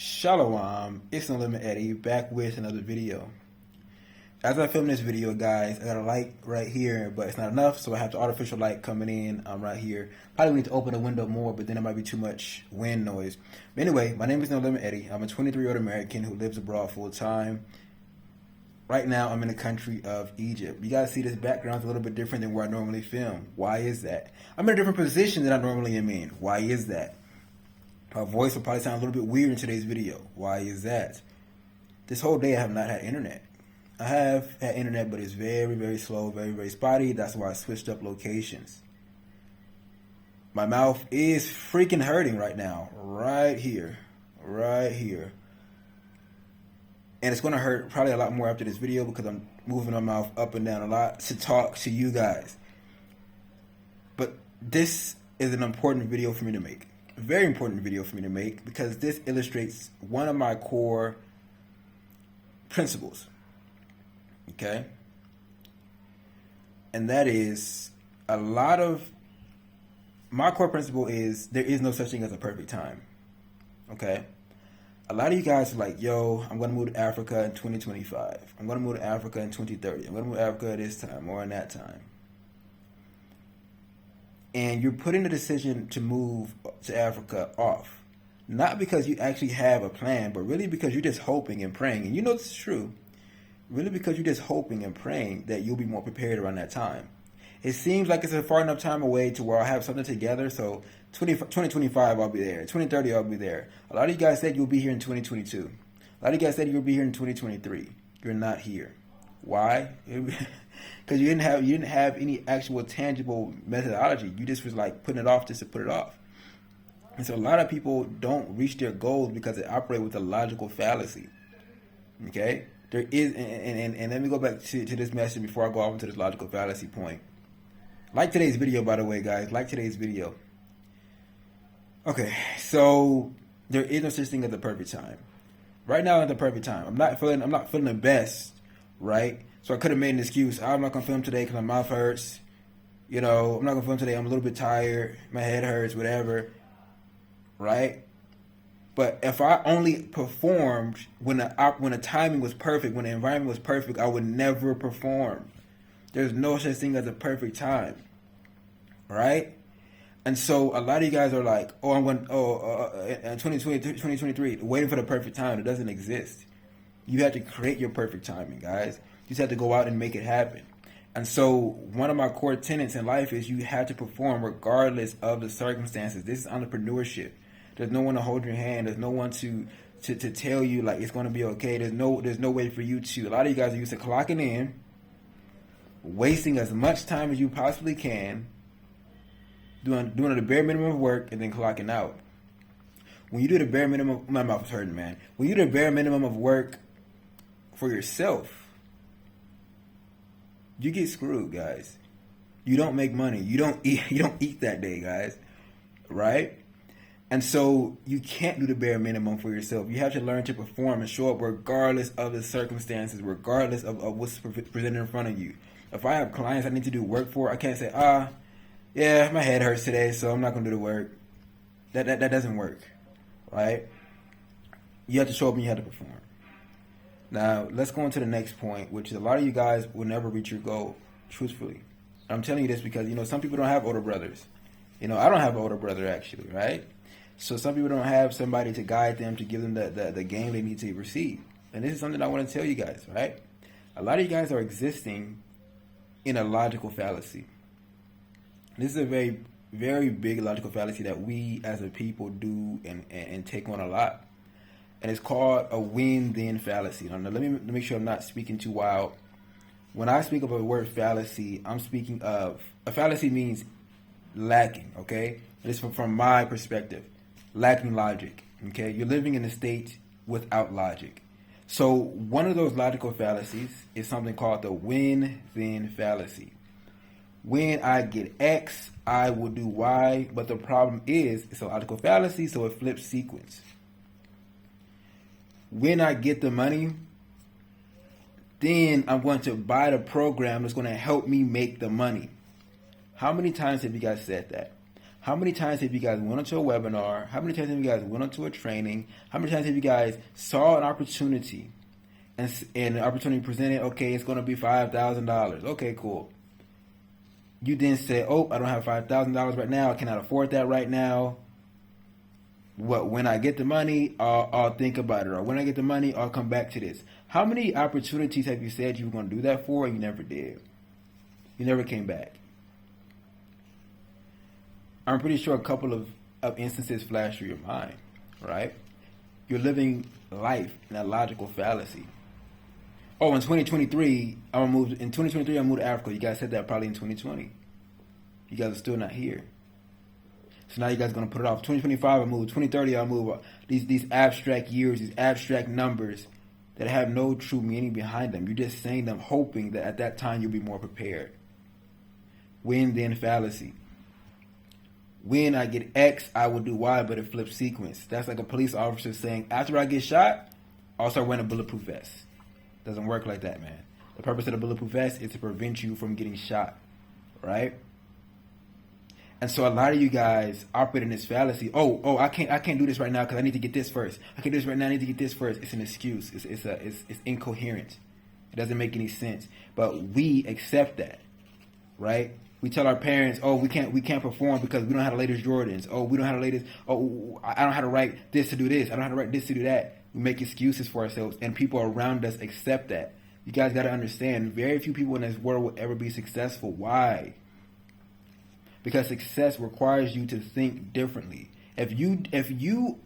Shalom, it's No Limit Eddie back with another video. As I film this video, guys, I got a light right here, but it's not enough, so I have the artificial light coming in right here. Probably need to open the window more, but then it might be too much wind noise. But anyway, my name is No Limit Eddie. I'm a 23-year-old American who lives abroad full time. Right now, I'm in the country of Egypt. You guys see this background's a little bit different than where I normally film. Why is that? I'm in a different position than I normally am in. Why is that? My voice will probably sound a little bit weird in today's video. Why is that? This whole day I have not had internet. I have had internet, but it's very, very slow, very, very spotty. That's why I switched up locations. My mouth is freaking hurting right now. Right here. Right here. And it's going to hurt probably a lot more after this video because I'm moving my mouth up and down a lot to talk to you guys. But this is an important video for me to make. A very important video for me to make because this illustrates one of my core principles. Okay? And that is a lot of my core principle is there is no such thing as a perfect time. Okay? A lot of you guys are like, yo, I'm going to move to Africa in 2025. I'm going to move to Africa in 2030. I'm going to move to Africa at this time or in that time. And you're putting the decision to move to Africa off. Not because you actually have a plan, but really because you're just hoping and praying. And you know this is true. Really because you're just hoping and praying that you'll be more prepared around that time. It seems like it's a far enough time away to where I'll have something together. So 2025, I'll be there. 2030, I'll be there. A lot of you guys said you'll be here in 2022. A lot of you guys said you'll be here in 2023. You're not here. Why? Because you didn't have any actual tangible methodology. You just was like putting it off just to put it off. And so a lot of people don't reach their goals because they operate with a logical fallacy. Okay? There is, and let me go back to this message before I go off into this logical fallacy point. Like today's video, by the way, guys. Like today's video. Okay, so there is no such thing as the perfect time. Right now is the perfect time. I'm not feeling the best, right? So I could have made an excuse. I'm not gonna film today because my mouth hurts. You know, I'm not gonna film today. I'm a little bit tired. My head hurts, whatever. Right? But if I only performed when the timing was perfect, when the environment was perfect, I would never perform. There's no such thing as a perfect time, right? And so a lot of you guys are like, oh, I'm going, in 2023, waiting for the perfect time. It doesn't exist. You have to create your perfect timing, guys. You just have to go out and make it happen. And so one of my core tenets in life is you have to perform regardless of the circumstances. This is entrepreneurship. There's no one to hold your hand. There's no one to tell you like it's going to be okay. There's no way for you to. A lot of you guys are used to clocking in, wasting as much time as you possibly can, doing the bare minimum of work, and then clocking out. When you do the bare minimum, my mouth is hurting, man. When you do the bare minimum of work for yourself, you get screwed, guys. You don't make money. You don't eat that day, guys. Right? And so you can't do the bare minimum for yourself. You have to learn to perform and show up regardless of the circumstances, regardless of what's presented in front of you. If I have clients I need to do work for, I can't say, yeah, my head hurts today, so I'm not going to do the work. That doesn't work, right? You have to show up and you have to perform. Now, let's go on to the next point, which is a lot of you guys will never reach your goal, truthfully. I'm telling you this because, some people don't have older brothers. I don't have an older brother, actually, right? So some people don't have somebody to guide them, to give them the game they need to receive. And this is something I want to tell you guys, right? A lot of you guys are existing in a logical fallacy. This is a very, very big logical fallacy that we as a people do and take on a lot. And it's called a win-then fallacy. Now, let me make sure I'm not speaking too wild. When I speak of a word fallacy, I'm speaking of, a fallacy means lacking, okay? And it's from my perspective. Lacking logic, okay? You're living in a state without logic. So one of those logical fallacies is something called the win-then fallacy. When I get X, I will do Y, but the problem is it's a logical fallacy, so it flips sequence. When I get the money, then I'm going to buy the program that's going to help me make the money. How many times have you guys said that? How many times have you guys went onto a webinar? How many times have you guys went onto a training? How many times have you guys saw an opportunity and the opportunity presented? Okay, it's going to be $5,000. Okay, cool. You then say, oh, I don't have $5,000 right now. I cannot afford that right now. When I get the money, I'll think about it. Or when I get the money, I'll come back to this. How many opportunities have you said you were going to do that for and you never did? You never came back. I'm pretty sure a couple of instances flash through your mind, right? You're living life in a logical fallacy. Oh, in 2023, I moved to Africa. You guys said that probably in 2020. You guys are still not here. So now you guys are going to put it off. 2025, I move. 2030, I move. These abstract years, these abstract numbers that have no true meaning behind them. You're just saying them hoping that at that time you'll be more prepared. When, then fallacy. When I get X, I will do Y, but it flips sequence. That's like a police officer saying, after I get shot, I'll start wearing a bulletproof vest. Doesn't work like that, man. The purpose of the bulletproof vest is to prevent you from getting shot, right? And so a lot of you guys operate in this fallacy. Oh, I can't do this right now because I need to get this first. I can't do this right now. I need to get this first. It's an excuse. It's incoherent. It doesn't make any sense. But we accept that, right? We tell our parents, oh, we can't perform because we don't have the latest Jordans. Oh, we don't have the latest. Oh, I don't have to write this to do this. I don't have to write this to do that. We make excuses for ourselves, and people around us accept that. You guys got to understand, very few people in this world will ever be successful. Why? Because success requires you to think differently. If you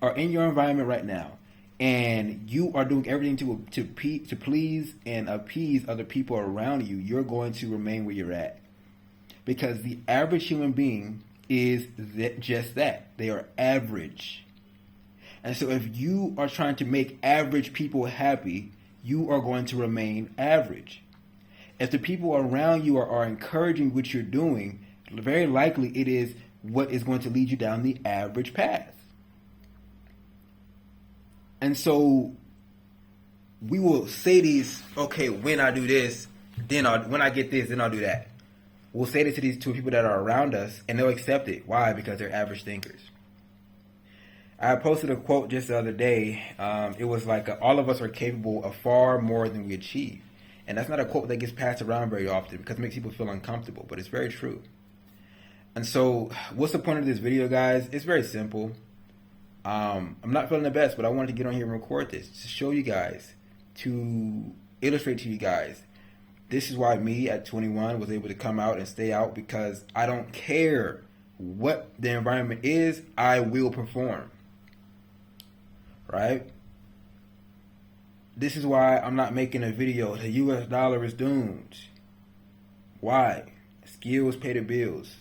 are in your environment right now and you are doing everything to please and appease other people around you, you're going to remain where you're at. Because the average human being is just that. They are average. And so if you are trying to make average people happy, you are going to remain average. If the people around you are encouraging what you're doing, very likely it is what is going to lead you down the average path. And so we will say these, okay, when I do this, when I get this, then I'll do that. We'll say this to these two people that are around us, and they'll accept it. Why? Because they're average thinkers. I posted a quote just the other day. It was like, all of us are capable of far more than we achieve. And that's not a quote that gets passed around very often because it makes people feel uncomfortable, but it's very true. And so what's the point of this video, guys? It's very simple. I'm not feeling the best, but I wanted to get on here and record this to show you guys, to illustrate to you guys. This is why me at 21 was able to come out and stay out, because I don't care what the environment is, I will perform. Right? This is why I'm not making a video. The US dollar is doomed. Why? Skills pay the bills.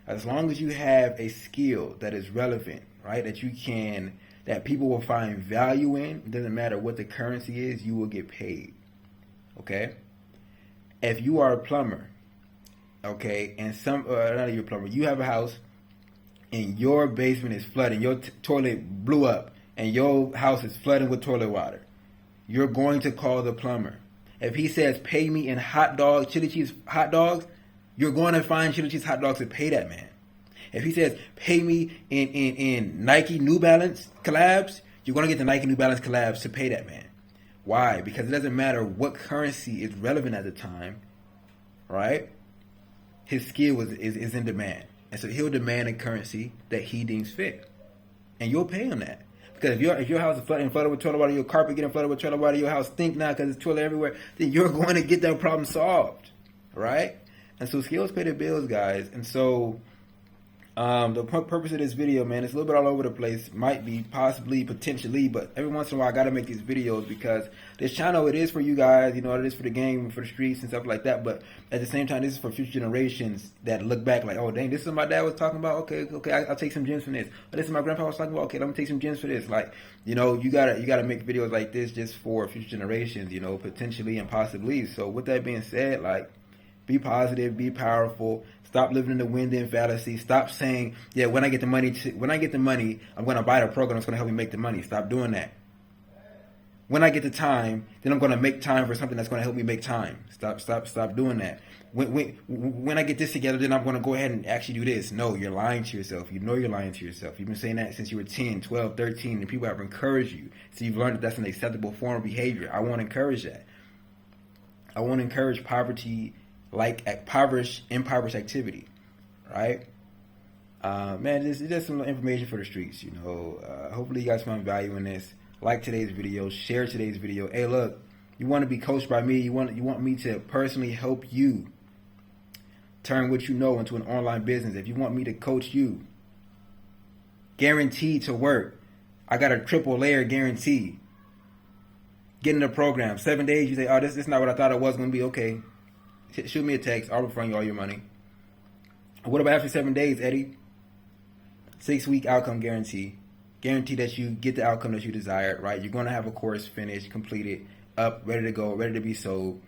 As long as you have a skill that is relevant, right, that people will find value in, it doesn't matter what the currency is, you will get paid. Okay? If you are a plumber, okay, and not you're a plumber, you have a house and your basement is flooding, your toilet blew up, and your house is flooding with toilet water, you're going to call the plumber. If he says, pay me in hot dogs, chili cheese hot dogs, you're going to find chili cheese hot dogs to pay that man. If he says, pay me in Nike New Balance collabs, you're going to get the Nike New Balance collabs to pay that man. Why? Because it doesn't matter what currency is relevant at the time, right? His skill is in demand. And so he'll demand a currency that he deems fit. And you'll pay him that. Because if your house is flooded with toilet water, your carpet getting flooded with toilet water, your house stink now because it's toilet everywhere, then you're going to get that problem solved, right? And so skills pay the bills, guys. And so the purpose of this video, man, it's a little bit all over the place. Might be, possibly, potentially, but every once in a while I got to make these videos because this channel, it is for you guys, it is for the game, for the streets and stuff like that. But at the same time, this is for future generations that look back like, oh, dang, this is what my dad was talking about. Okay, I'll take some gems from this. But this is what my grandpa was talking about. Okay, I'm going to take some gems for this. Like, you gotta make videos like this just for future generations, potentially and possibly. So with that being said, like, be positive, be powerful. Stop living in the wind-in fallacy. Stop saying, yeah, when I get the money, I'm going to buy the program that's going to help me make the money. Stop doing that. When I get the time, then I'm going to make time for something that's going to help me make time. Stop doing that. When I get this together, then I'm going to go ahead and actually do this. No, you're lying to yourself. You know you're lying to yourself. You've been saying that since you were 10, 12, 13, and people have encouraged you. So you've learned that that's an acceptable form of behavior. I won't encourage that. I won't encourage poverty, like impoverished activity, right? Man, it's just some information for the streets, you know. Hopefully you guys found value in this. Like today's video, share today's video. Hey, look, you want to be coached by me. You want me to personally help you turn what you know into an online business. If you want me to coach you, guaranteed to work. I got a triple layer guarantee. Get in the program. 7 days, you say, oh, this is not what I thought it was going to be. Okay. Shoot me a text. I'll refund you all your money. What about after 7 days, Eddie? 6-week outcome guarantee. Guarantee that you get the outcome that you desire, right? You're going to have a course finished, completed, up, ready to go, ready to be sold.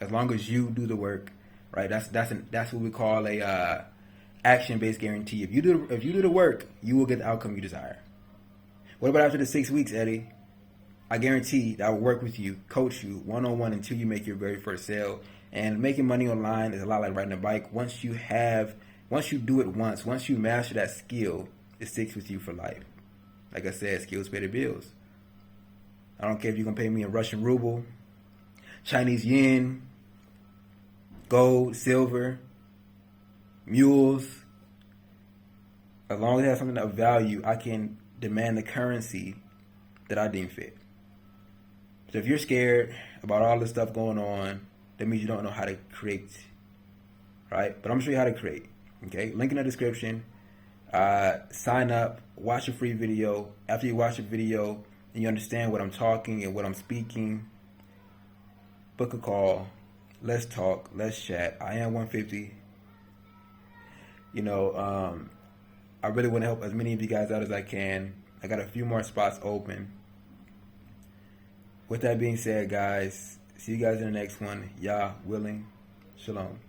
As long as you do the work, right? That's what we call a action-based guarantee. If you do the work, you will get the outcome you desire. What about after the 6 weeks, Eddie? I guarantee that I will work with you, coach you one-on-one until you make your very first sale. And making money online is a lot like riding a bike. Once you do it once you master that skill, it sticks with you for life. Like I said, skills pay the bills. I don't care if you're going to pay me in Russian ruble, Chinese yen, gold, silver, mules. As long as it has something of value, I can demand the currency that I deem fit. So if you're scared about all this stuff going on, that means you don't know how to create, right? But I'm going to show you how to create, okay? Link in the description. Sign up, watch a free video. After you watch the video and you understand what I'm talking and what I'm speaking, book a call. Let's talk. Let's chat. I am 150. You know, I really want to help as many of you guys out as I can. I got a few more spots open. With that being said, guys, see you guys in the next one. Yah willing. Shalom.